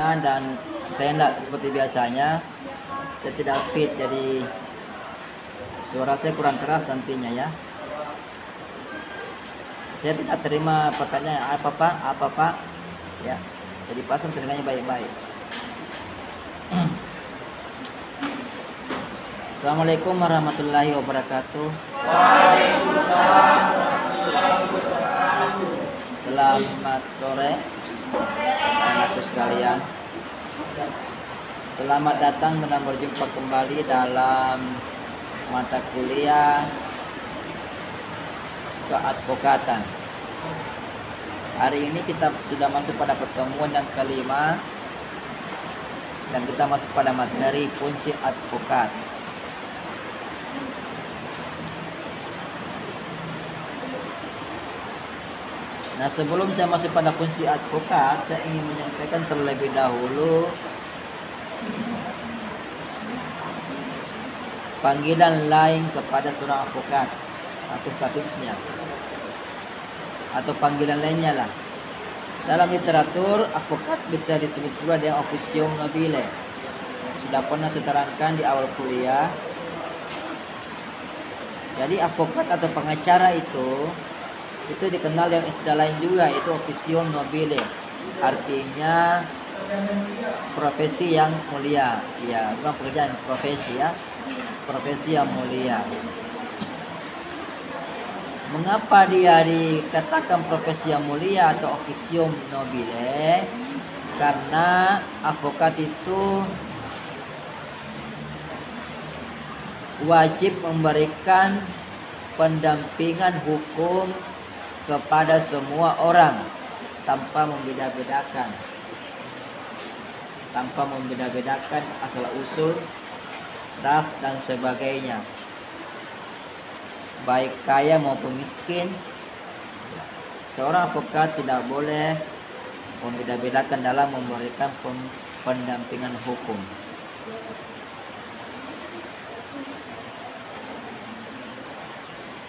kekurangan dan saya tidak seperti biasanya. Saya tidak fit, jadi suara saya kurang keras nantinya ya. Saya tidak terima pertanyaan apa pak ya, jadi pasang telinganya baik-baik. Assalamualaikum warahmatullahi wabarakatuh. Waalaikumsalam warahmatullahi wabarakatuh. Selamat sore anakku sekalian. Selamat datang dan berjumpa kembali dalam mata kuliah keadvokatan. Hari ini kita sudah masuk pada pertemuan yang kelima dan kita masuk pada materi fungsi advokat. Nah, sebelum saya masuk pada fungsi advokat, saya ingin menyampaikan terlebih dahulu panggilan lain kepada seorang advokat atau statusnya, atau panggilan lainnya lah. Dalam literatur, advokat bisa disebut juga dengan officium nobile. Sudah pernah saya terangkan di awal kuliah. Jadi advokat atau pengacara itu dikenal dengan istilah lain juga, yaitu officium nobile. Artinya profesi yang mulia. Ya, bukan pekerjaan, profesi ya. Profesi yang mulia. Mengapa dia dikatakan profesi yang mulia atau officium nobile? Karena advokat itu wajib memberikan pendampingan hukum kepada semua orang tanpa membeda-bedakan. Tanpa membeda-bedakan asal usul, ras dan sebagainya. Baik kaya maupun miskin, seorang advokat tidak boleh membeda-bedakan dalam memberikan pendampingan hukum.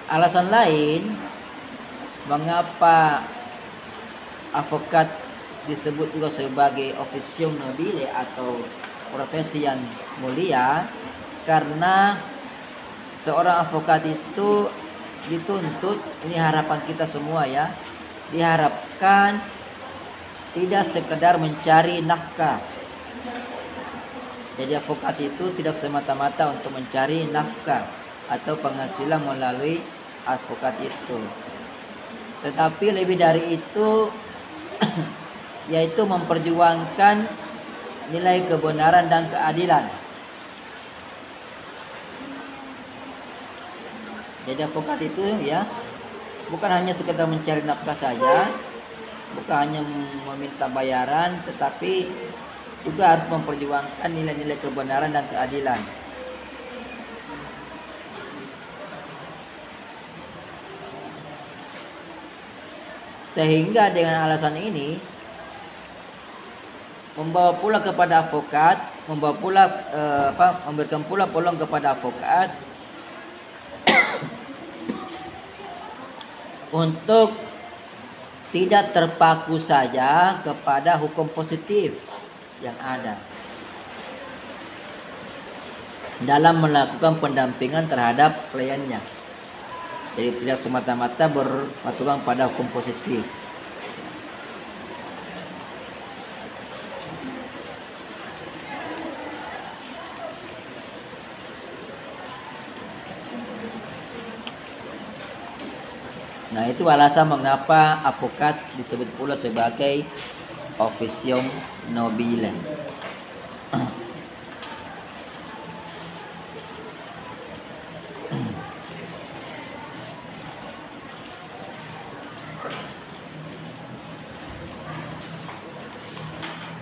Alasan lain mengapa advokat disebut juga sebagai officium nobile atau profesi yang mulia, karena seorang advokat itu dituntut, ini harapan kita semua ya, diharapkan tidak sekedar mencari nafkah. Jadi advokat itu tidak semata-mata untuk mencari nafkah atau penghasilan melalui advokat itu, tetapi lebih dari itu yaitu memperjuangkan nilai kebenaran dan keadilan. Jadi advokat itu ya bukan hanya sekedar mencari nafkah saja, bukan hanya meminta bayaran, tetapi juga harus memperjuangkan nilai-nilai kebenaran dan keadilan. Sehingga dengan alasan ini membawa pula kepada advokat, memberikan pula peluang kepada advokat untuk tidak terpaku saja kepada hukum positif yang ada dalam melakukan pendampingan terhadap kliennya. Jadi tidak semata-mata berpatokan pada hukum positif. Nah, itu alasan mengapa advokat disebut pula sebagai officium nobile.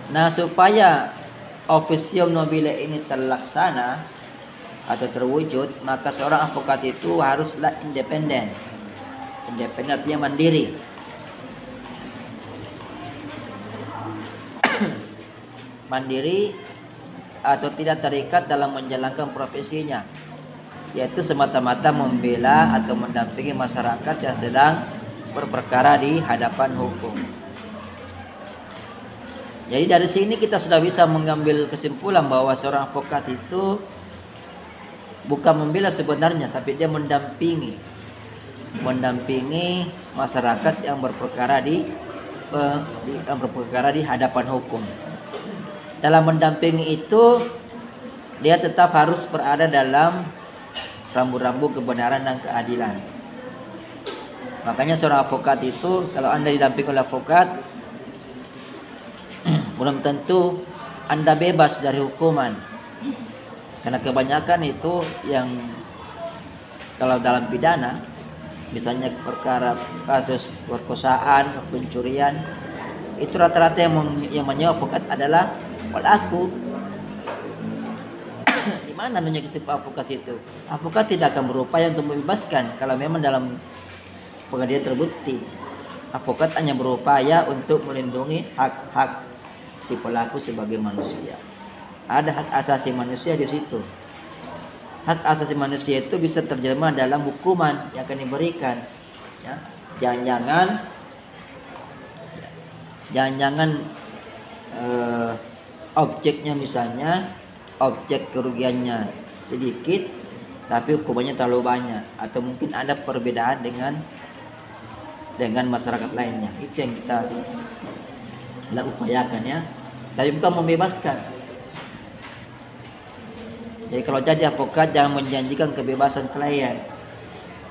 Nah, supaya officium nobile ini terlaksana atau terwujud, maka seorang advokat itu haruslah independen. Independen artinya mandiri. Mandiri atau tidak terikat dalam menjalankan profesinya, yaitu semata-mata membela atau mendampingi masyarakat yang sedang berperkara di hadapan hukum. Jadi dari sini kita sudah bisa mengambil kesimpulan bahwa seorang advokat itu bukan membela sebenarnya, tapi dia mendampingi masyarakat yang berperkara di hadapan hukum. Dalam mendampingi itu dia tetap harus berada dalam rambu-rambu kebenaran dan keadilan. Makanya seorang advokat itu, kalau Anda didampingi oleh advokat, belum tentu Anda bebas dari hukuman. Karena kebanyakan itu yang kalau dalam pidana, misalnya perkara kasus perkosaan, pencurian, itu rata-rata yang menyewa advokat adalah pelaku. Di mana negatif advokat itu? Advokat tidak akan berupaya untuk membebaskan kalau memang dalam pengadilan terbukti. Advokat hanya berupaya untuk melindungi hak-hak si pelaku sebagai manusia. Ada hak asasi manusia di situ. Hak asasi manusia itu bisa terjemah dalam hukuman yang akan diberikan. Ya. Jangan-jangan objeknya misalnya objek kerugiannya sedikit, tapi hukumannya terlalu banyak, atau mungkin ada perbedaan dengan masyarakat lainnya. Itu yang kita upayakan ya. Tapi bukan membebaskan. Jadi kalau jadi advokat jangan menjanjikan kebebasan klien,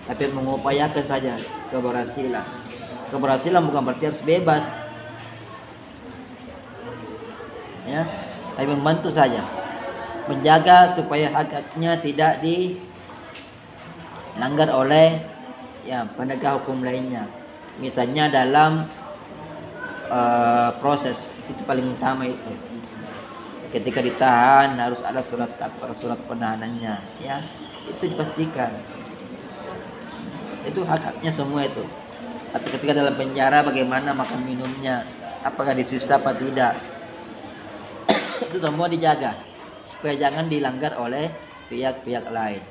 tapi mengupayakan saja keberhasilan. Keberhasilan bukan berarti harus bebas, ya, tapi membantu saja, menjaga supaya hak-haknya tidak dilanggar oleh penegak hukum lainnya. Misalnya dalam proses itu paling utama itu. Ketika ditahan harus ada surat penahanannya, ya. Itu dipastikan. Itu hak-haknya semua itu. Tapi ketika dalam penjara bagaimana makan minumnya, apakah disiksa apa tidak. Itu semua dijaga supaya jangan dilanggar oleh pihak-pihak lain.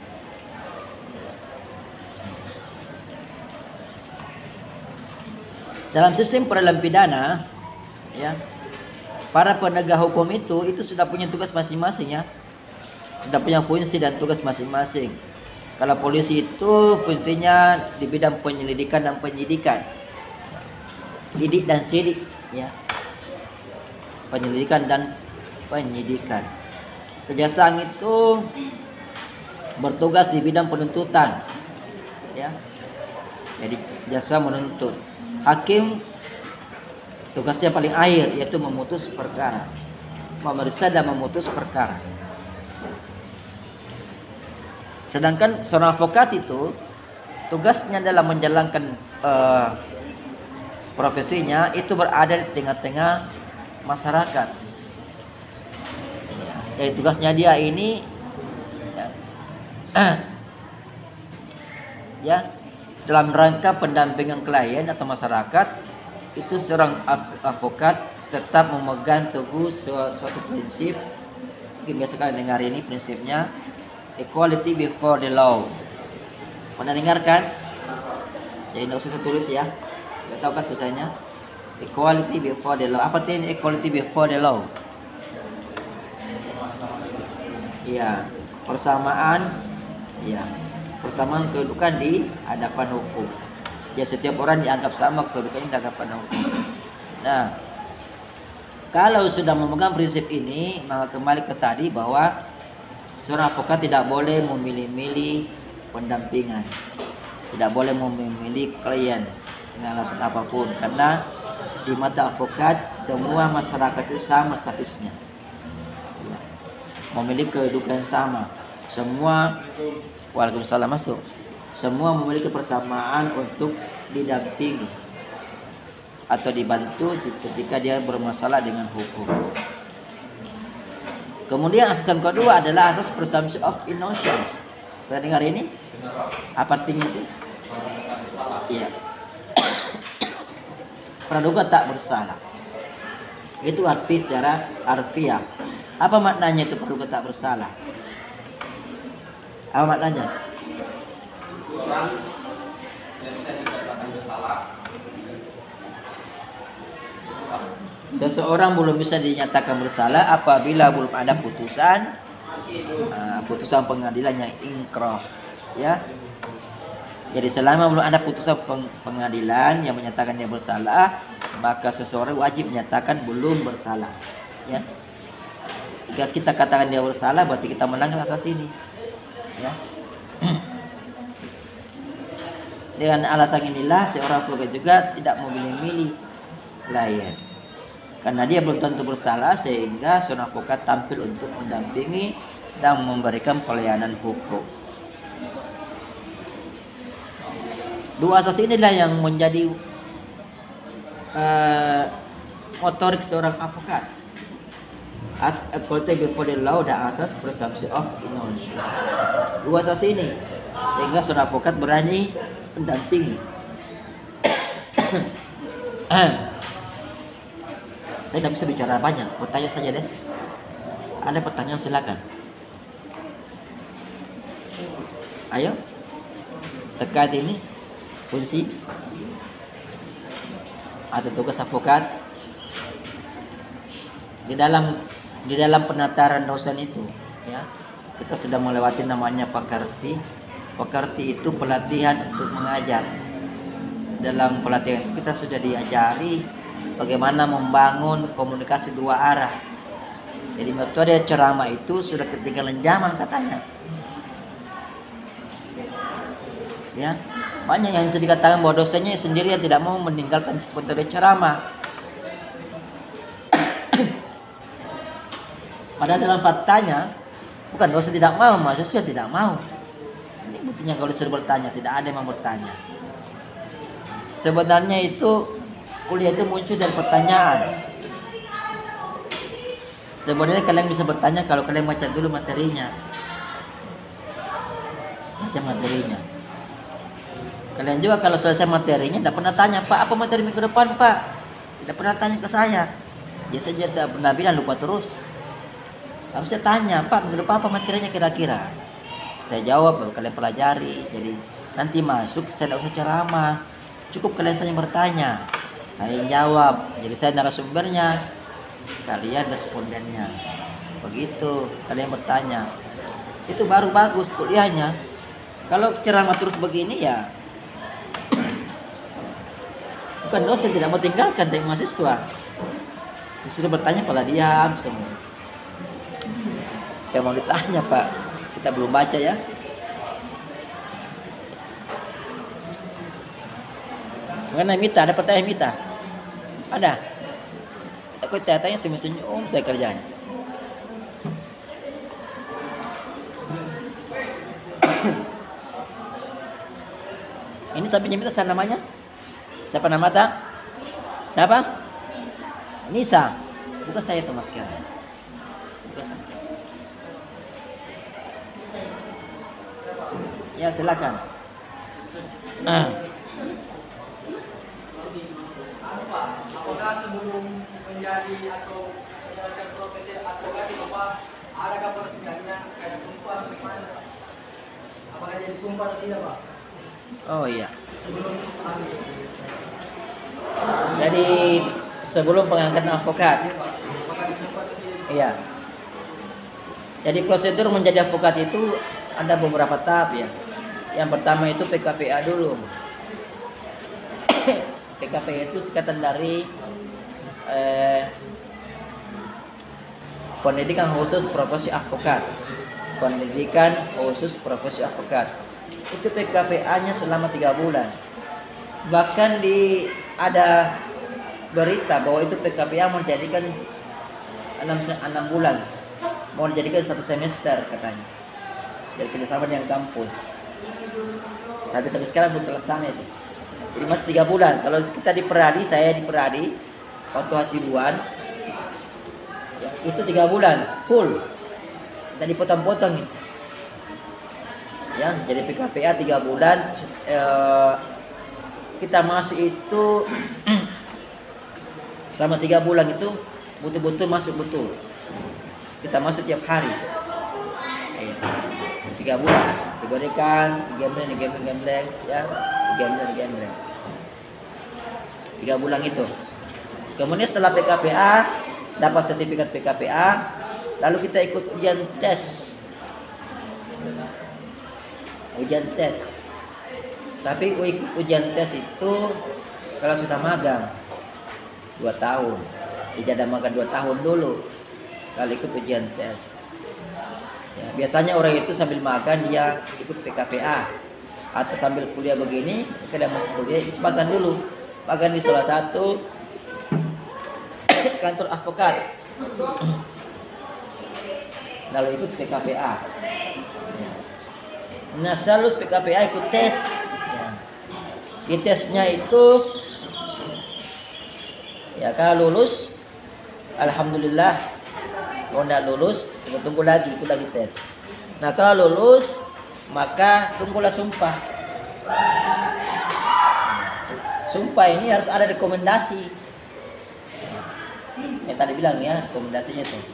Dalam sistem peradilan pidana, ya, para penegak hukum itu sudah punya tugas masing-masing ya. Sudah punya fungsi dan tugas masing-masing. Kalau polisi itu fungsinya di bidang penyelidikan dan penyidikan. Lidik dan sidik ya. Penyelidikan dan penyidikan. Kejaksaan itu bertugas di bidang penuntutan. Ya. Jadi jaksa menuntut. Hakim tugasnya paling akhir yaitu memutus perkara, memeriksa dan memutus perkara. Sedangkan seorang advokat itu tugasnya dalam menjalankan profesinya itu berada di tengah-tengah masyarakat. Jadi tugasnya dia ini ya dalam rangka pendampingan klien atau masyarakat. Itu seorang advokat tetap memegang teguh suatu prinsip. Mungkin biasa kalian dengar ini prinsipnya equality before the law. Pernah dengar kan? Jadi tidak usah tulis ya. Tidak tahu kan tulisannya? Equality before the law. Apa artinya equality before the law? Iya, persamaan. Iya, persamaan kedudukan di hadapan hukum. Ya, setiap orang dianggap sama kedudukannya di hadapan hukum. Nah, kalau sudah memegang prinsip ini, maka kembali ke tadi bahwa seorang advokat tidak boleh memilih-milih pendampingan, tidak boleh memilih klien dengan alasan apapun, karena di mata advokat semua masyarakat itu sama statusnya, ya, memiliki kedudukan sama, semua. Waalaikumsalam, masuk. Semua memiliki persamaan untuk didampingi atau dibantu ketika dia bermasalah dengan hukum. Kemudian asas yang kedua adalah asas presumption of innocence. Pernah dengar ini? Apa artinya itu? Iya. Praduga tak bersalah. Itu arti secara harfiah. Apa maknanya itu praduga tak bersalah? Apa maknanya? Orang yang bisa dikatakan bersalah Seseorang belum bisa dinyatakan bersalah apabila belum ada putusan pengadilan yang ingkrah, ya. Jadi selama belum ada putusan pengadilan yang menyatakan dia bersalah, maka seseorang wajib menyatakan belum bersalah, ya. Jika kita katakan dia bersalah, berarti kita menang asas ini, ya. Dengan alasan inilah seorang penggugat juga tidak memilih-milih klien, karena dia belum tentu bersalah, sehingga seorang advokat tampil untuk mendampingi dan memberikan pelayanan hukum. Dua asas inilah yang menjadi motorik seorang advokat. As equality before the law dan asas presumption of innocence. Dua asas ini sehingga seorang advokat berani mendampingi. Saya tidak bisa bicara banyak, bertanya saja deh. Ada pertanyaan silakan. Ayo, terkait ini fungsi atau tugas advokat di dalam penataran dosen itu, ya, kita sudah melewati namanya pakarti. Pakarti itu pelatihan untuk mengajar. Dalam pelatihan kita sudah diajari bagaimana membangun komunikasi dua arah. Jadi metode ceramah itu sudah ketinggalan zaman katanya, ya. Banyak yang bisa dikatakan bahwa dosennya sendiri yang tidak mau meninggalkan metode ceramah. Padahal dalam faktanya bukan dosen tidak mau, mahasiswa tidak mau. Ini buktinya kalau disuruh bertanya, tidak ada yang mau bertanya. Sebenarnya itu kuliah itu muncul dari pertanyaan. Sebenarnya kalian bisa bertanya kalau kalian baca dulu materinya. Baca materinya. Kalian juga kalau selesai materinya tidak pernah tanya, Pak, apa materi minggu depan, Pak? Tidak pernah tanya ke saya. Dia saja tidak pernah bilang, lupa terus. Harusnya tanya, Pak, minggu depan apa materinya kira-kira? Saya jawab, baru kalian pelajari. Jadi nanti masuk saya tidak usah ceramah, cukup kalian saja bertanya, saya jawab. Jadi saya narasumbernya, kalian respondennya. Begitu kalian bertanya, itu baru bagus kuliahnya. Kalau ceramah terus begini ya bukan dosen tidak mau tinggalkan, tapi mahasiswa disuruh bertanya malah diam semua. Yang mau ditanya, Pak, kita belum baca ya. Mengenai Mita, ada pertanyaan Mita? Ada? Aku tanya senyum saya kerjanya. Ini sampingnya Mita, siapa namanya? Siapa nama tak? Siapa? Nisa. Bukan saya tuh Mas Kiara. Ya silakan. Apakah sebelum menjadi atau menjalankan profesi advokat itu Pak, adakah peresmiannya kayak sumpah atau gimana? Apakah jadi sumpah atau tidak Pak? Oh iya. Sebelum Jadi sebelum pengangkatan advokat. Iya. Jadi prosedur menjadi advokat itu ada beberapa tahap ya. Yang pertama itu PKPA dulu. PKPA itu singkatan dari pendidikan khusus profesi advokat. Pendidikan khusus profesi advokat. Itu PKPA-nya selama 3 bulan. Bahkan ada berita bahwa itu PKPA mau dijadikan 6 bulan. Mau dijadikan 1 semester katanya. Jadi kerjasama dengan kampus. Tapi sampai sekarang belum terlaksana itu. Jadi masih 3 bulan. Kalau kita di Peradi, saya di Peradi, waktu Hasibuan, ya, itu 3 bulan full. Kita dipotong-potong nih. Ya, jadi PKPA 3 bulan. Kita masuk itu selama 3 bulan itu betul-betul masuk betul. Kita masuk tiap hari. 3 bulan diberikan gambling ya, gambling 3 bulan itu. Kemudian setelah PKPA, dapat sertifikat PKPA, lalu kita ikut ujian tes. Tapi ikut ujian tes itu kalau sudah magang 2 tahun. Ijazah magang 2 tahun dulu. Kalau ikut ujian tes. Ya, biasanya orang itu sambil magang dia ikut PKPA atau sambil kuliah begini, ketika masuk kuliah ikut magang dulu. Magang di salah satu kantor advokat. Lalu ikut PKPA. Nah, setelah lulus PKPA ikut tes. Ya. Di tesnya itu ya kalau lulus alhamdulillah, kalau tidak lulus tunggu lagi, ikut lagi tes. Nah, kalau lulus maka tunggulah sumpah. Sumpah ini harus ada rekomendasi. Yang tadi bilang ya, rekomendasinya tuh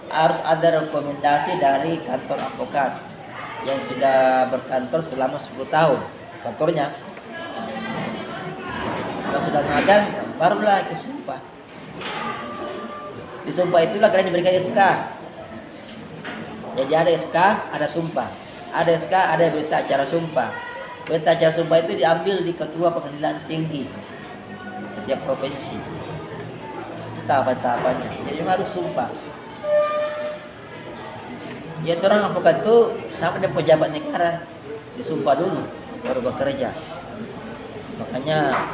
harus ada rekomendasi dari kantor advokat yang sudah berkantor selama 10 tahun kantornya. Kalau sudah magang barulah ikut sumpah. Di sumpah itulah kalian diberikan SK. Jadi ada SK, ada sumpah. Ada SK, ada berita acara sumpah. Berita acara sumpah itu diambil di ketua pengadilan tinggi setiap provinsi. Itu tahapan-tahapannya. Jadi harus sumpah. Ya, seorang advokat itu sama dengan pejabat negara, disumpah dulu baru bekerja. Makanya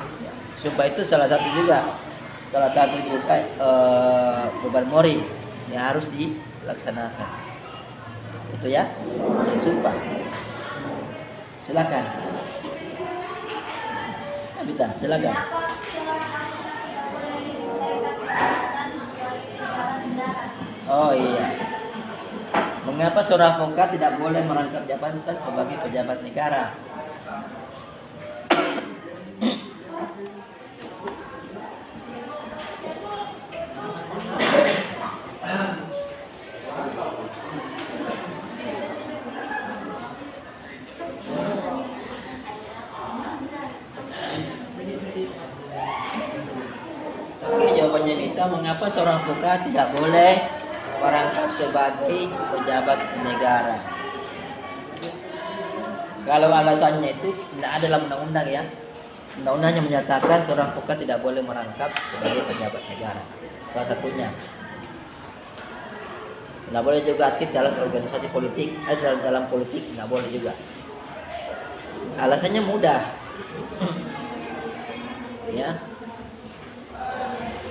sumpah itu salah satu juga beban moral yang harus dilaksanakan. Itu ya, jadi sumpah. Silakan. Abita, silakan. Oh iya. Mengapa seorang advokat tidak boleh merangkap jabatan sebagai pejabat negara? Oke, jawabannya Mita, mengapa seorang advokat tidak boleh merangkap sebagai pejabat negara? Kalau alasannya itu tidak ada dalam undang-undang ya. Undang-undangnya menyatakan seorang advokat tidak boleh merangkap sebagai pejabat negara. Salah satunya tidak boleh juga aktif dalam organisasi politik, dalam politik tidak boleh juga. Alasannya mudah. Ya.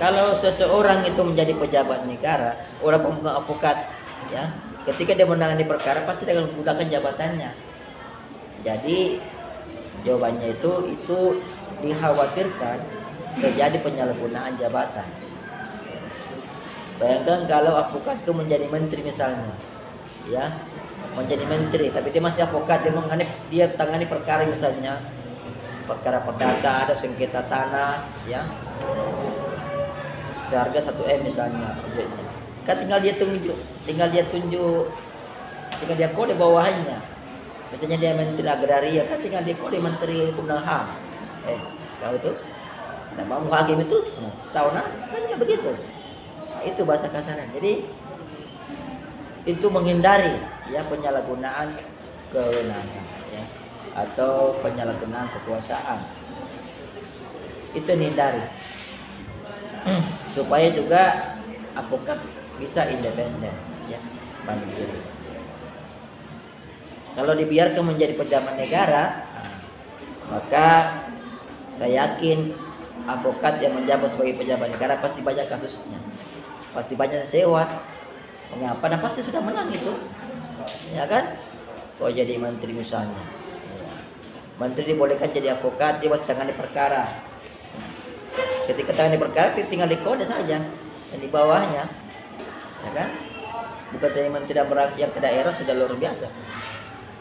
Kalau seseorang itu menjadi pejabat negara, orang pemegang advokat, ya, ketika dia menangani perkara pasti dia akan menggunakan jabatannya. Jadi jawabannya itu dikhawatirkan terjadi penyalahgunaan jabatan. Bayangkan kalau advokat itu menjadi menteri misalnya, ya, menjadi menteri, tapi dia masih advokat, dia tangani perkara misalnya, perkara perdata, ada sengketa tanah, ya. Seharga 1 M misalnya, kan tinggal dia kode bawahannya. Misalnya dia menteri agraria, kan tinggal dia kode menteri hukum dan HAM. Tahu itu? Nah, mau hakim itu setahunan kan nggak begitu. Nah, itu bahasa kasarnya. Jadi itu menghindari ya penyalahgunaan kewenangan, ya, atau penyalahgunaan kekuasaan. Itu dihindari. Supaya juga advokat bisa independen, ya, mandiri. Kalau dibiarkan menjadi pejabat negara, maka saya yakin advokat yang menjabat sebagai pejabat negara pasti banyak kasusnya, pasti banyak sewa. Mengapa? Nah, pasti sudah menang itu, ya kan? Kalau jadi menteri misalnya, menteri dibolehkan jadi advokat, dia masih tangani perkara. Ketika tangani perkara tinggal dikode saja yang di bawahnya, ya kan? Bukan saya menteri yang ke daerah sudah luar biasa.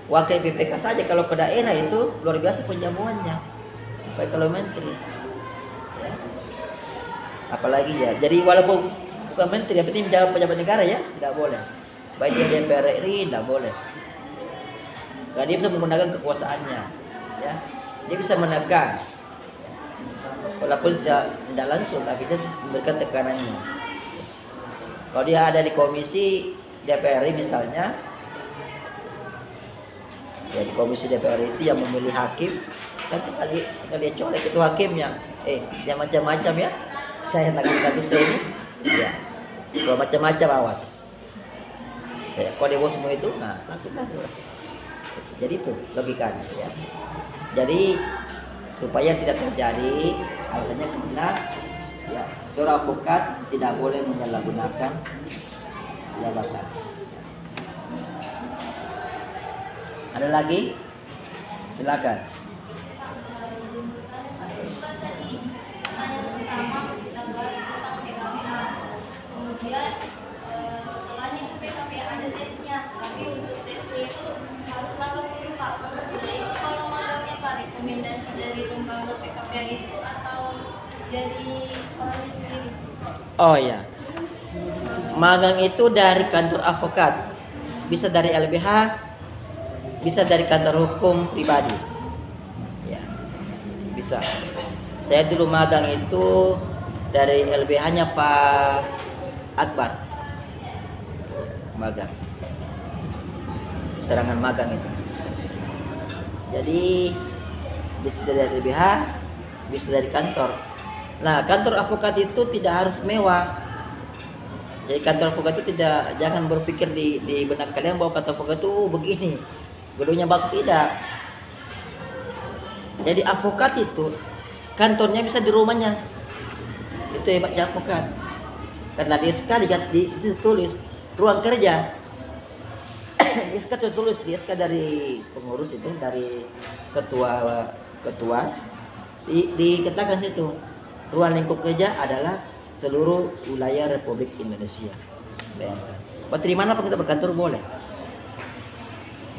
Wakil BPK saja kalau ke daerah itu luar biasa penjamuannya, baik kalau menteri, ya. Apalagi ya. Jadi walaupun bukan menteri, yang penting menjawab pejabat negara ya, tidak boleh. Baik dia DPR RI tidak boleh. Karena dia bisa menggunakan kekuasaannya, ya. Dia bisa menekan. walaupun tidak langsung, tapi dia memberikan tekanannya. Kalau dia ada di komisi DPR misalnya, ya di komisi DPR itu yang memilih hakim, kan tinggal dia colek itu hakimnya, dia macam-macam ya, saya tangani kasus ini, ya kalau macam-macam awas, saya kode bos semua itu, nah lakukan. Jadi itu logikanya ya. Jadi supaya tidak terjadi alasannya karena ya seorang advokat tidak boleh menyalahgunakan jabatan. Ada lagi? Silakan. Kemudian setelahnya itu PKPA ada tesnya, tapi untuk tesnya itu harus magang dulu Pak. Nah itu kalau magangnya Pak, rekomendasi dari lembaga PKPA itu atau dari orangnya sendiri? Oh ya, magang itu dari kantor advokat, bisa dari LBH, bisa dari kantor hukum pribadi, ya bisa. Saya dulu magang itu dari LBH-nya Pak Akbar, magang, keterangan magang itu. Jadi bisa dari LBH, bisa dari kantor. Nah, kantor advokat itu tidak harus mewah. Jadi kantor advokat itu jangan berpikir di benak kalian bahwa kantor advokat itu begini, gedungnya bagus, tidak. Jadi advokat itu kantornya bisa di rumahnya. Itu hebatnya advokat. Karena di SK ditulis ruang kerja. Di SK tulis di SK dari pengurus itu, dari ketua dikatakan situ ruang lingkup kerja adalah seluruh wilayah Republik Indonesia. Bayangkan. Di mana pun kita berkantor boleh.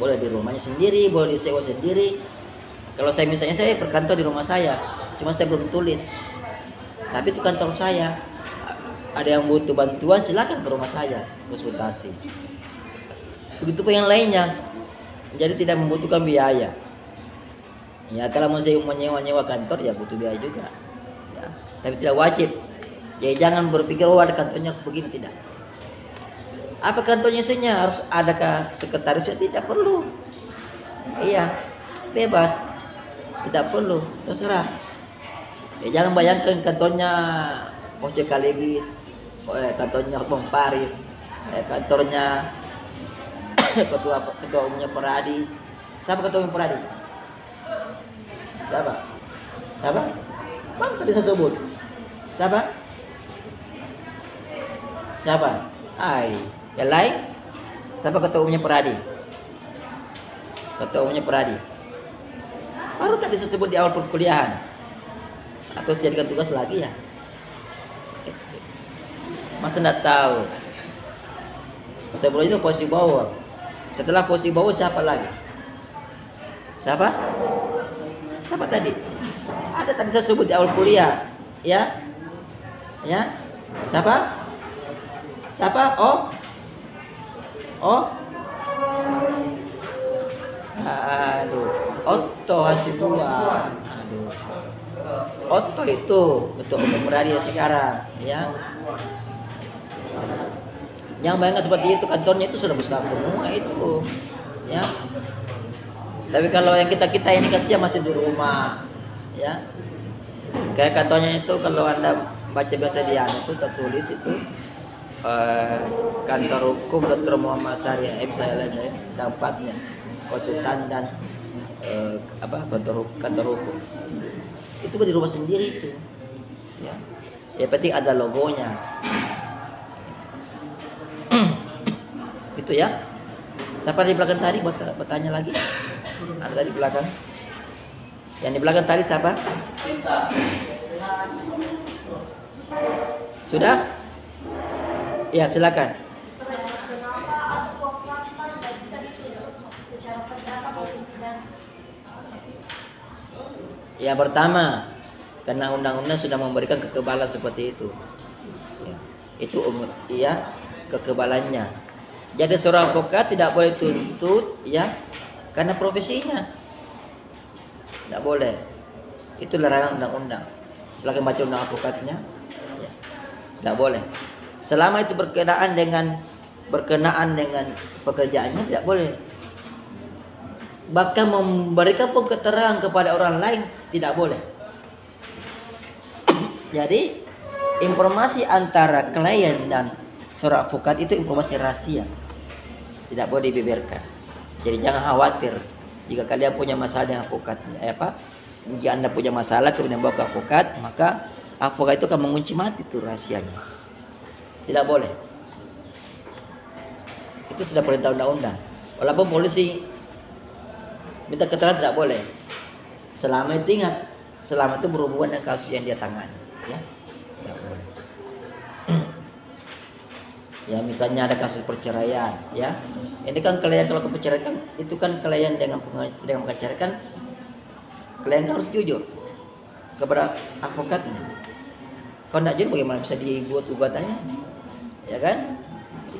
Boleh di rumahnya sendiri, boleh disewa sendiri. Kalau saya misalnya saya berkantor di rumah saya, cuma saya belum tulis. Tapi itu kantor saya. Ada yang butuh bantuan silakan ke rumah saya konsultasi. Begitu pun yang lainnya. Jadi tidak membutuhkan biaya. Ya kalau mau saya menyewa kantor ya butuh biaya juga. Ya, tapi tidak wajib. Ya jangan berpikir ada kantornya harus begini, tidak. Apa kantornya isinya? Harus adakah sekretarisnya? Tidak perlu. Iya, bebas. Tidak perlu, terserah. Ya jangan bayangkan kantornya Oce Kaligis, kantornya Bang Paris, kantornya ketua umumnya Peradi. Siapa ketua umum Peradi? Siapa? Bang tadi saya sebut. Siapa? Yang lain? Siapa ketua umumnya Peradi? Ketua umumnya Peradi. Baru tadi saya sebut di awal perkuliahan. Atau saya jadikan tugas lagi ya? Masa enggak tahu? Sebelum itu posisi bawah. Setelah posisi bawah siapa lagi? Siapa tadi? Ada tadi saya sebut di awal kuliah, ya? Siapa? Aduh, Otto Hasibuan. Otto itu ketua umum Peradi sekarang, ya. Yang bayangkan seperti itu, kantornya itu sudah besar semua itu, ya. Tapi kalau yang kita ini kasihan masih di rumah, ya. Kayak kantornya itu kalau Anda baca biasa di itu tertulis itu kantor hukum Dr. Muhammad Syariah MSIL dampaknya konsultan dan kantor hukum. Itu di rumah sendiri itu, ya. Ya penting ada logonya. Itu ya. Siapa di belakang tadi bertanya lagi? Ada tadi belakang. Yang di belakang tadi siapa? Sudah? Ya silakan. Kenapa advokat tidak bisa dituntut secara perdata maupun pidana? Ya pertama, karena undang-undang sudah memberikan kekebalan seperti itu. Ya, itu kekebalannya. Jadi seorang advokat tidak boleh tuntut, ya, karena profesinya. Tidak boleh. Itu larangan undang-undang. Silakan baca undang advokatnya. Ya. Tidak boleh. Selama itu berkenaan dengan pekerjaannya tidak boleh. Bahkan memberikan keterangan kepada orang lain tidak boleh. Jadi informasi antara klien dan seorang advokat itu informasi rahasia, tidak boleh dibeberkan. Jadi jangan khawatir jika kalian punya masalah dengan advokat. Jika Anda punya masalah kemudian bawa ke advokat, maka advokat itu akan mengunci mati itu rahasianya. Tidak boleh. Itu sudah perintah undang-undang. Walaupun polisi minta keterangan tidak boleh. Selama itu ingat, selama itu berhubungan dengan kasus yang dia tangani, ya. Tidak boleh. Ya misalnya ada kasus perceraian, ya. Ini kan klien kalau perceraian itu kan klien dengan menceraikan, klien harus jujur kepada advokatnya. Kalau tidak jujur bagaimana bisa dibuat gugatannya, ya kan?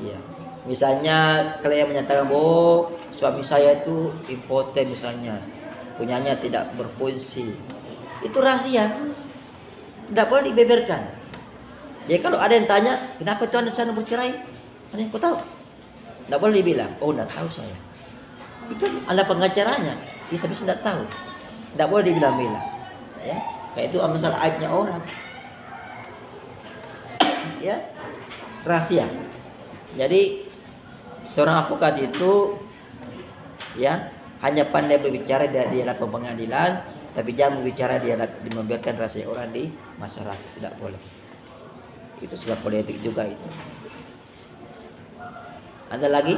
Iya. Misalnya klien menyatakan bahwa suami saya itu impoten misalnya, punyanya tidak berfungsi, itu rahasia, tidak boleh dibeberkan. Jadi kalau ada yang tanya, kenapa tuan sana bercerai? Ada yang kau tahu? Tidak boleh dibilang, oh tidak tahu saya. Itu Anda pengacaranya, dia sampai tidak tahu. Tidak boleh dibilang-bilang. Ya, kayak itu masalah aibnya orang. Ya, rahasia. Jadi seorang advokat itu ya hanya pandai berbicara di dalam pengadilan, tapi jangan berbicara dia membiarkan rahasia orang di masyarakat, tidak boleh. Itu sudah politik juga itu. Ada lagi?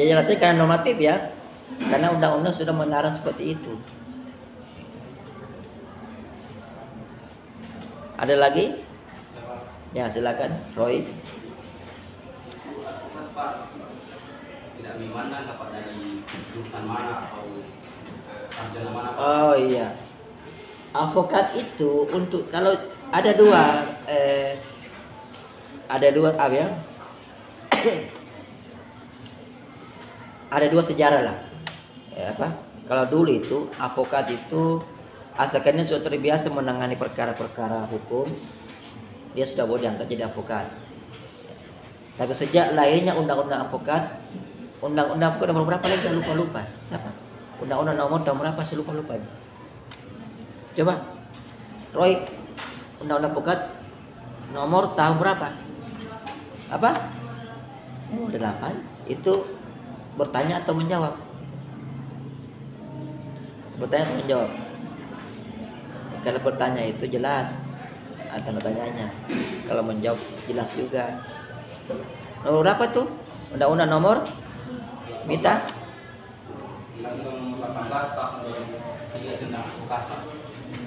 Jadi rasanya karena normatif ya, karena undang-undang sudah melarang seperti itu. Ada lagi? Ya silakan, Roy. Tidak memandang dapat dari jurusan mana atau sarjana mana. Oh iya. Advokat itu untuk kalau ada dua apa ya? Ada dua sejarah lah. Ya, apa? Kalau dulu itu advokat itu asalkannya sudah terbiasa menangani perkara-perkara hukum, dia sudah boleh diangkat jadi advokat. Tapi sejak lahirnya undang-undang advokat nomor berapa lagi saya lupa. Siapa? Undang-undang nomor tahun berapa saya lupa. Coba, Roy, undang-undang advokat nomor tahun berapa? Apa? Oh, 8. Itu bertanya atau menjawab? Bertanya atau menjawab? Kalau bertanya itu jelas tanda tanyanya. Kalau menjawab jelas juga. Nomor berapa tuh? Undang-undang nomor Mita? Undang-undang 18 tahun 2003 tentang advokasi.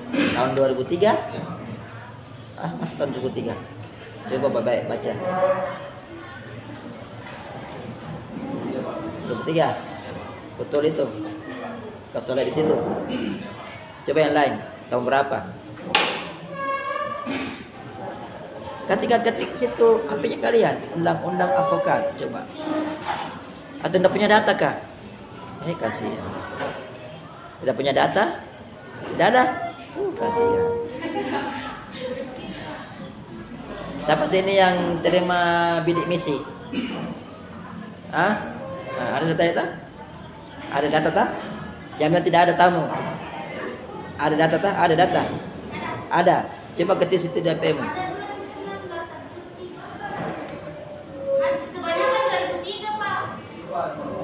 Tahun 2003? Masih tahun 2003. Coba baik baca. 2003. Betul itu. Kesoleh di situ. Coba yang lain. Tahun berapa? Ketik situ HP-nya kalian, undang-undang advokat, coba. Atau tidak punya data kah? Kasihan. Tidak punya data? Tidak ada? Kasihan. Siapa sini yang terima bidik misi? Ada data? Ada data tak? Jangan tidak ada tamu. Ada data tak? Ada data. Ada. Coba ketik situ DPM.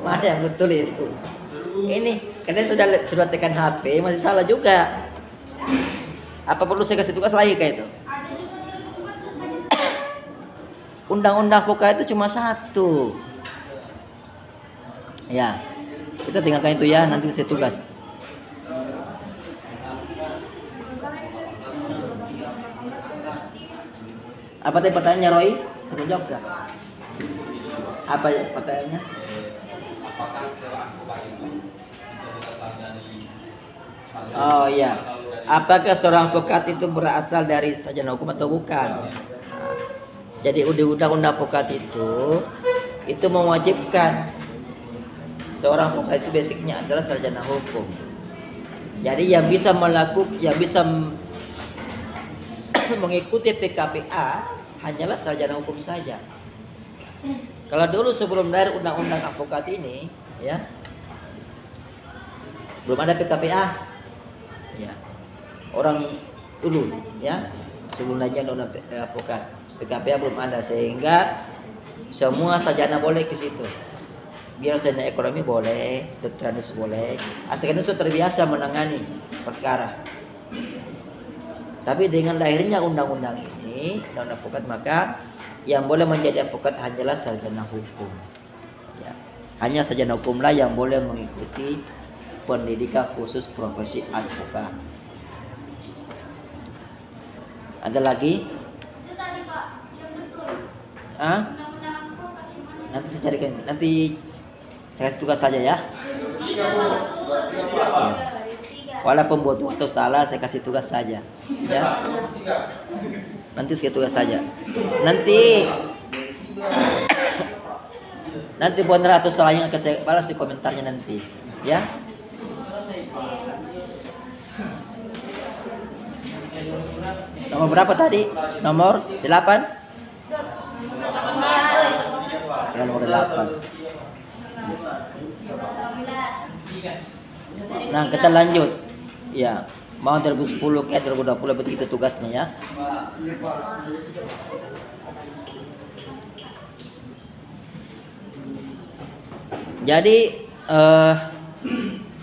Ada yang betul itu. Ini kalian sudah tekan HP masih salah juga. Apa perlu saya kasih tugas lagi kayak itu? Undang-undang advokat itu cuma satu. Ya, kita tinggalkan itu ya, nanti saya tugas. Apa tadi pertanyaannya Roy? Saya jawab gak? Apa pertanyaannya? Apakah seorang advokat itu bisa berasal dari sarjana Oh iya. atau dari Apakah seorang advokat itu berasal dari sarjana hukum atau bukan? Nah, jadi undang-undang advokat itu mewajibkan seorang advokat itu basicnya adalah sarjana hukum. Jadi yang bisa mengikuti PKPA hanyalah sarjana hukum saja. Kalau dulu sebelum dari undang-undang advokat ini, ya, belum ada PKPA, ya, orang dulu, ya, sebelum lagi undang advokat, PKPA belum ada, sehingga semua sarjana boleh ke situ. Biar sarjana ekonomi boleh, doktoranis boleh, asalkan itu terbiasa menangani perkara. Tapi dengan lahirnya undang-undang ini, undang-undang advokat, maka yang boleh menjadi advokat hanyalah sarjana hukum. Ya. Hanya sarjana hukumlah yang boleh mengikuti pendidikan khusus profesi advokat. Ada lagi? Itu tadi Pak, yang betul. Hah? Undang-undang advokat yang mana? Nanti saya carikan. Nanti saya kasih tugas saja ya. Tiga Pak, betul. Iya. Walaupun buat atau salah, saya kasih tugas saja. Ya. Nanti saya tugas saja. Nanti benar atau salahnya akan saya balas di komentarnya nanti. Ya. Nomor berapa tadi? Nomor 8? Sekarang nomor 8. Nah, kita lanjut. Ya, mau 2010 ke 2020 begitu tugasnya ya. Jadi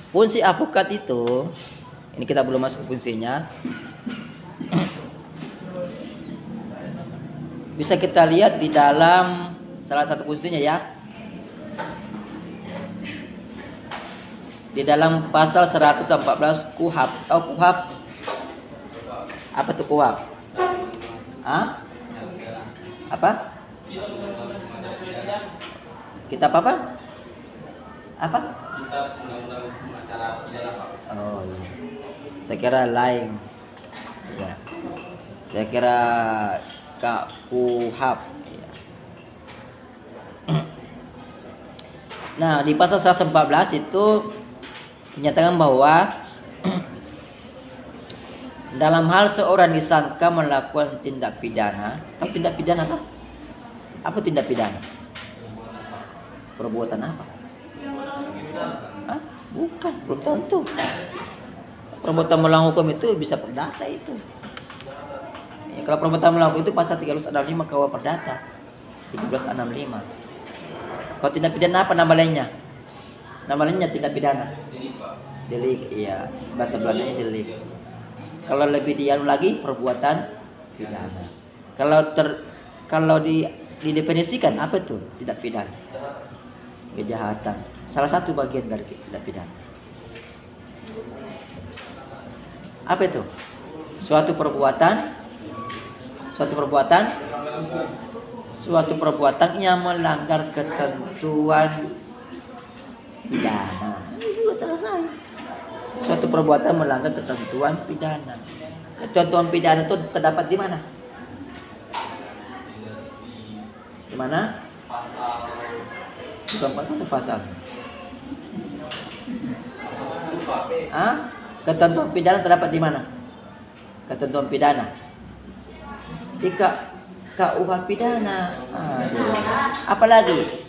fungsi advokat itu, ini kita belum masuk ke fungsinya. Bisa kita lihat di dalam salah satu fungsinya ya. Di dalam pasal 114 KUHP. Tahu KUHP? Apa tuh KUHP? Hah? Apa? Kitab apa? Apa? Kitab undang-undang acara pidana Pak. Oh iya. Saya kira lain. Ya. Saya kira KUHP. Ya. Nah, di pasal 114 itu menyatakan bahwa dalam hal seorang disangka melakukan tindak pidana. Tahu tindak pidana apa? Apa tindak pidana? Perbuatan apa? Hah? Bukan, belum tentu. Perbuatan melawan hukum itu bisa perdata itu. Ya, kalau perbuatan melawan hukum itu pasal 1365 KUH Perdata. 1365. Kalau tindak pidana apa nama lainnya? Nama lainnya tindak pidana. Delik, iya. Bahasa Belandanya delik. Kalau lebih dianu lagi perbuatan pidana. Kalau didefinisikan apa itu tindak pidana? Kejahatan. Salah satu bagian dari tindak pidana. Apa itu? Suatu perbuatan yang melanggar ketentuan pidana. Ini sudah selesai. Suatu perbuatan melanggar ketentuan pidana. Ketentuan pidana itu terdapat di mana? Di mana? Bukan pasal. Ketentuan pidana terdapat di mana? Ketentuan pidana. Di KUH pidana. Apalagi?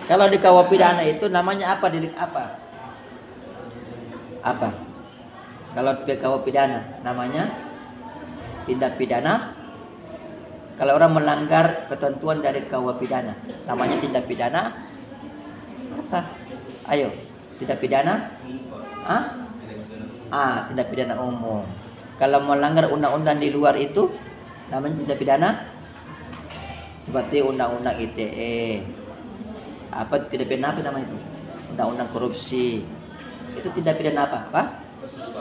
Kalau di KUH pidana itu namanya apa? Delik apa? Apa? Kalau di KUH pidana namanya tindak pidana. Kalau orang melanggar ketentuan dari KUH pidana namanya tindak pidana apa? Ayo, tindak pidana? Tindak pidana umum. Kalau melanggar undang-undang di luar itu namanya tindak pidana seperti undang-undang ITE. Apa tindak pidana apa namanya itu? Undang-undang korupsi. Itu tindak pidana apa?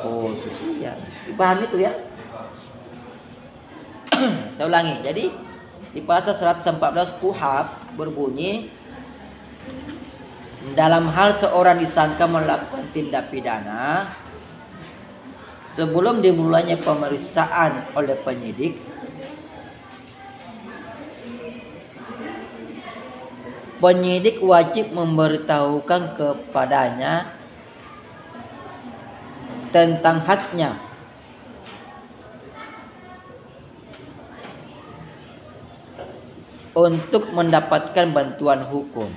Oh, ya. Dipahami itu ya? Saya ulangi. Jadi di pasal 114 KUHP berbunyi dalam hal seorang disangka melakukan tindak pidana sebelum dimulainya pemeriksaan oleh penyidik, penyidik wajib memberitahukan kepadanya tentang haknya untuk mendapatkan bantuan hukum.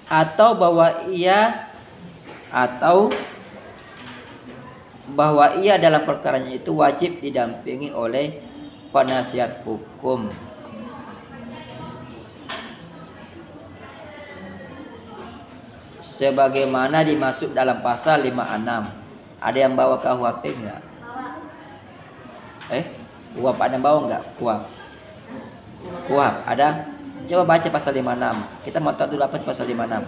Atau bahwa ia dalam perkaranya itu wajib didampingi oleh penasihat hukum. Sebagaimana dimaksud dalam pasal 56. Ada yang bawa KUHP enggak? KUHP ada yang bawa enggak? KUHP ada? Coba baca pasal 56. Kita mau tahu dulu apa pasal 56.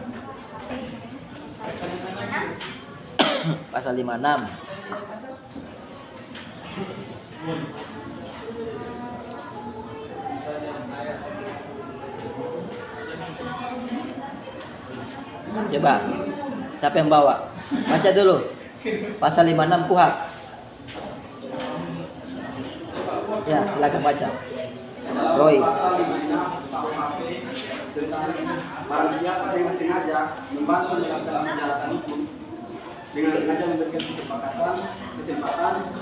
Pasal 56. Coba. Siapa yang bawa? Baca dulu. Pasal 56 KUHP. Ya, silakan baca. Roy. Pasal 56 KUHP tentang barang siapa dengan sengaja membantu dalam menjalankan hukum dengan sengaja memberikan kesempatan,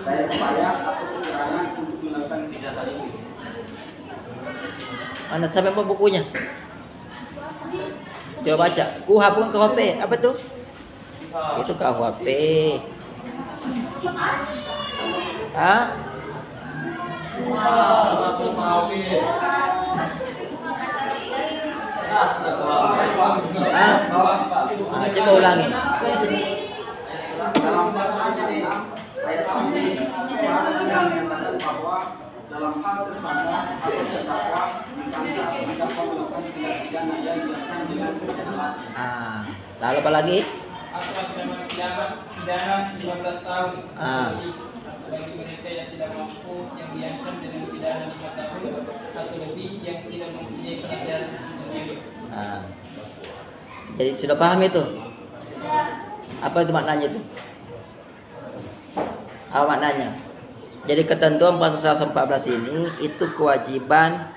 daya upaya atau keterangan untuk melakukan kejahatan itu. Mana sampai apa bukunya? Coba baca. KUHP pun KUHP. Apa tuh? Itu KUHP. Hah? Coba ulangi. Dalam pasal 6 ayat 1 yang menyatakan bahwa dalam hal tersangka atau terdakwa disangka atau didakwa melakukan tindak pidana yang diancam dengan pidana mati. Lalu apa lagi? Atau ancaman pidana 15 tahun atau bagi mereka yang tidak mampu yang diancam dengan pidana 5 tahun atau lebih yang tidak mempunyai penasihat sendiri. Jadi sudah paham itu? Apa itu maknanya itu? Apa maknanya? Jadi ketentuan pasal 114 ini itu kewajiban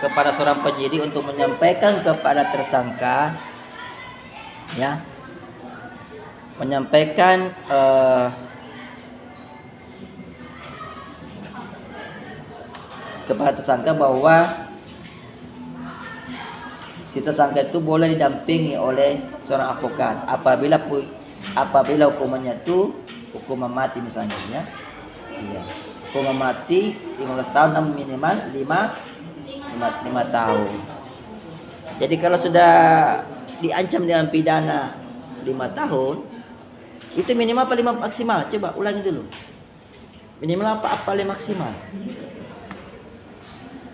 kepada seorang penyidik untuk menyampaikan kepada tersangka, ya, menyampaikan kepada tersangka bahwa si tersangka itu boleh didampingi oleh seorang advokat apabila hukumannya itu hukuman mati misalnya, ya. Iya. Hukuman mati 15 tahun namun minimal 5 tahun. Jadi kalau sudah diancam dengan pidana 5 tahun, itu minimal apa 5 maksimal? Coba ulangi dulu. Minimal apa maksimal?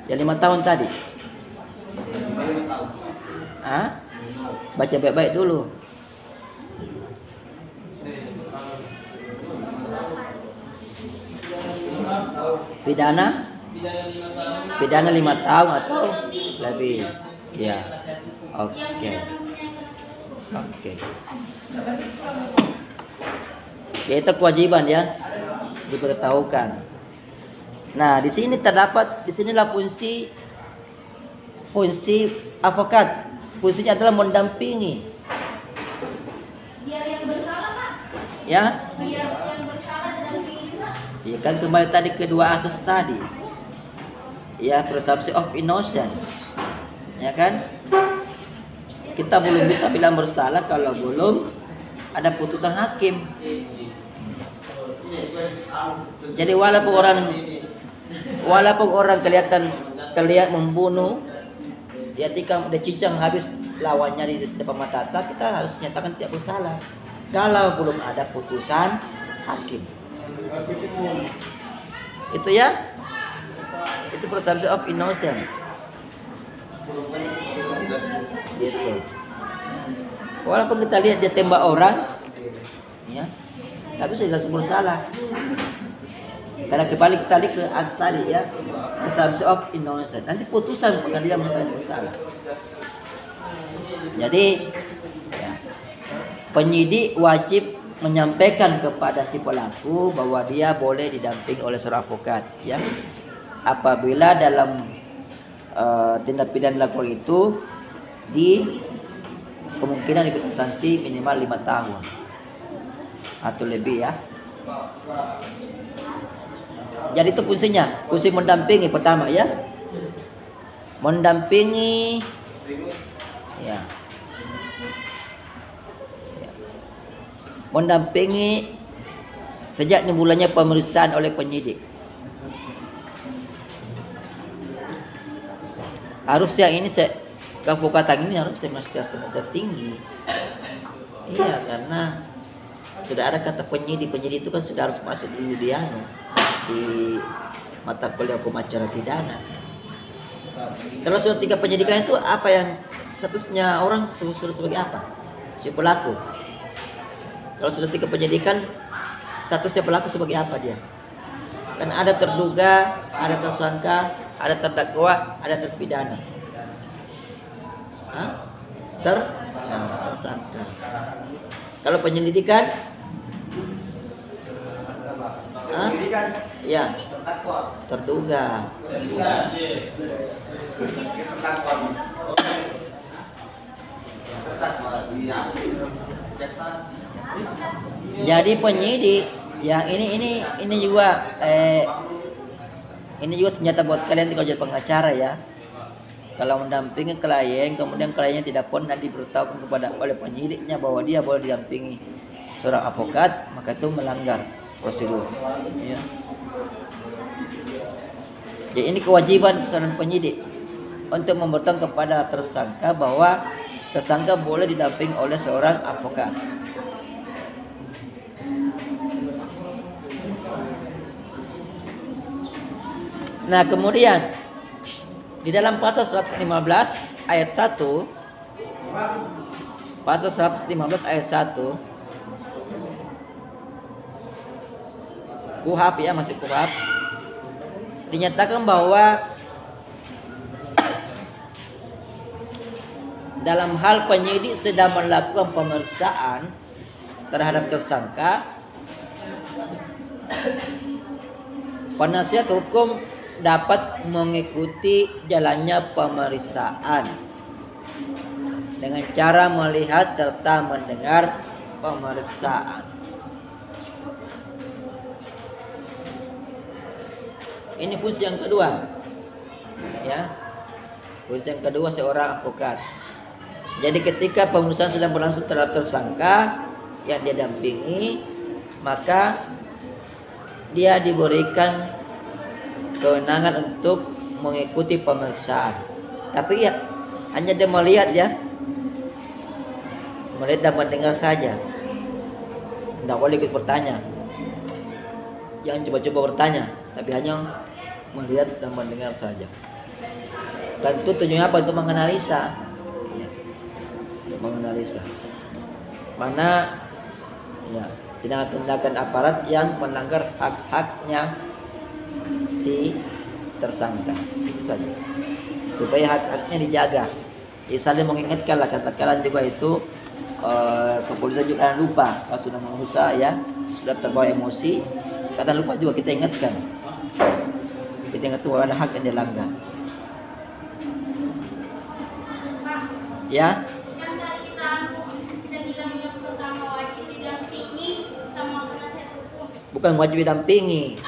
Ya 5 tahun tadi. Baca baik-baik dulu. Pidana 5 tahun atau lebih. Ya. Oke. Ya, itu kewajiban ya diberitahukan. Nah, di sinilah fungsi advokat. Fungsinya adalah mendampingi. Biar yang bersalah, Pak. Ya. Biar yang bersalah didampingi juga. Ya kan kembali tadi kedua asas tadi. Ya, presumption of innocence. Ya kan? Kita belum bisa bilang bersalah kalau belum ada putusan hakim. Jadi walaupun orang terlihat membunuh, dia tikam dia cincang habis lawannya di depan mata kita harus nyatakan tidak bersalah kalau belum ada putusan hakim. Itu ya, itu presumption of innocence. Gitu. Walaupun kita lihat dia tembak orang, ya, tapi sudah langsung bersalah. Karena kembali kita lihat ke asas tadi ya, presumption of innocence. Nanti putusan pengadilan mengatakan bersalah. Jadi ya, penyidik wajib menyampaikan kepada si pelaku bahwa dia boleh didampingi oleh seorang advokat, ya. Apabila dalam tindak pidana laku itu kemungkinan diberikan sanksi minimal 5 tahun atau lebih, ya. Jadi itu fungsinya, fungsi mendampingi pertama, ya. Mendampingi, ya. Mendampingi sejak dimulainya pemeriksaan oleh penyidik. Harusnya ini keadvokatan ini harus semester tinggi. Iya, karena sudah ada kata penyidik itu kan sudah harus masuk dulu di mata kuliah hukum acara pidana. Kalau sudah 3 penyidikan itu apa yang statusnya orang sudah sebagai apa? Si pelaku. Kalau sudah 3 penyidikan, statusnya pelaku sebagai apa dia? Kan ada terduga, ada tersangka, ada terdakwa, ada terpidana. Tersangka. Kalau penyelidikan, ya, terduga. Jadi penyidik yang ini juga senjata buat kalian kalau jadi pengacara, ya. Kalau mendampingi klien, kemudian kliennya tidak pernah diberitahukan oleh penyidiknya bahwa dia boleh didampingi seorang advokat, maka itu melanggar prosedur, ya. Jadi ini kewajiban seorang penyidik untuk memberitahu kepada tersangka bahwa tersangka boleh didampingi oleh seorang advokat. Nah, kemudian di dalam pasal 115 ayat 1, pasal 115 ayat 1 KUHP, ya, masih KUHP, dinyatakan bahwa dalam hal penyidik sedang melakukan pemeriksaan terhadap tersangka, penasihat hukum dapat mengikuti jalannya pemeriksaan dengan cara melihat serta mendengar pemeriksaan. Ini fungsi yang kedua, ya. Fungsi yang kedua seorang advokat. Jadi ketika pemeriksaan sedang berlangsung terhadap tersangka yang dia dampingi, maka dia diberikan kewenangan untuk mengikuti pemeriksaan. Tapi ya hanya dia melihat, ya, melihat dan mendengar saja. Tidak boleh ikut bertanya. Jangan coba-coba bertanya, tapi hanya melihat dan mendengar saja. Dan itu tujuannya apa? Untuk menganalisa, ya. Untuk menganalisa mana, ya, tindakan-tindakan aparat yang melanggar hak-haknya si tersangka. Itu saja, supaya hak-haknya dijaga. Ya, saling mengingatkan lah, katakanlah juga itu kepolisian juga lupa kalau sudah mengusaha, ya, sudah terbawa emosi, kadang lupa juga kita ingatkan. Kita ingat bahwa ada hak yang dilanggar. Ya. Bukan wajib didampingi.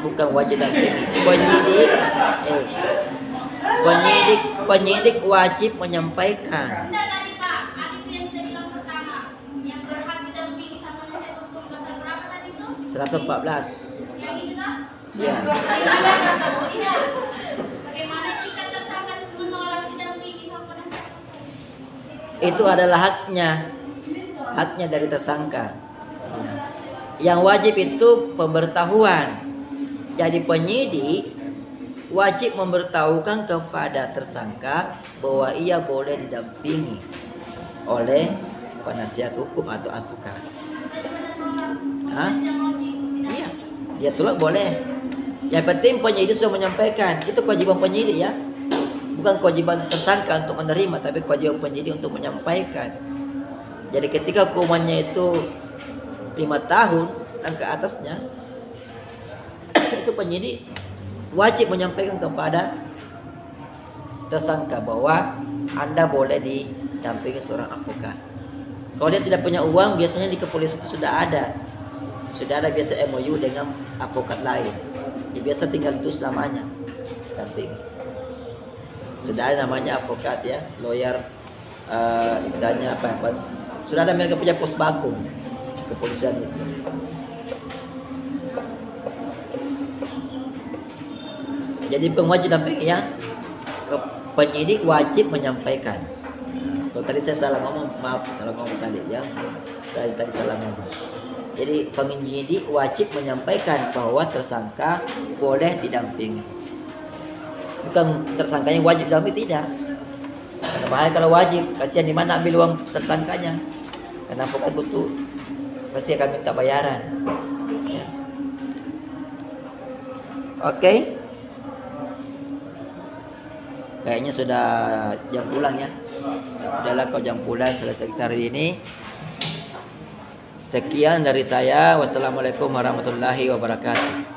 Bukan wajib dampingi. Penyidik wajib menyampaikan. 114. Ya. Bagaimana jika tersangka menolak didampingi sama penasihat? Itu adalah haknya dari tersangka. Yang wajib itu pemberitahuan. Jadi penyidik wajib memberitahukan kepada tersangka bahwa ia boleh didampingi oleh penasihat hukum atau advokat. Iya, dia tolak boleh. Yang penting penyidik sudah menyampaikan. Itu kewajiban penyidik, ya. Bukan kewajiban tersangka untuk menerima, tapi kewajiban penyidik untuk menyampaikan. Jadi ketika hukumannya itu 5 tahun dan ke atasnya, itu penyidik wajib menyampaikan kepada tersangka bahwa Anda boleh didampingi seorang advokat. Kalau dia tidak punya uang, biasanya di kepolisian itu sudah ada biasa MOU dengan advokat lain. Dia biasa tinggal itu selamanya dampingi. Sudah ada namanya advokat ya, lawyer, istilahnya apa? Sudah ada, mereka punya pos baku kepolisian itu. Jadi wajib dampingi ya. Penyidik wajib menyampaikan. Kalau tadi saya salah ngomong, maaf, salah ngomong tadi ya. Saya tadi salah ngomong. Jadi penyidik wajib menyampaikan bahwa tersangka boleh didampingi. Bukan tersangkanya wajib didampingi, tidak. Karena bahaya kalau wajib, kasihan di mana ambil uang tersangkanya. Karena advokat butuh, pasti akan minta bayaran. Ya. Oke. Kayaknya sudah jam pulang ya. Udahlah kau jam pulang, selesai kita hari ini. Sekian dari saya. Wassalamualaikum warahmatullahi wabarakatuh.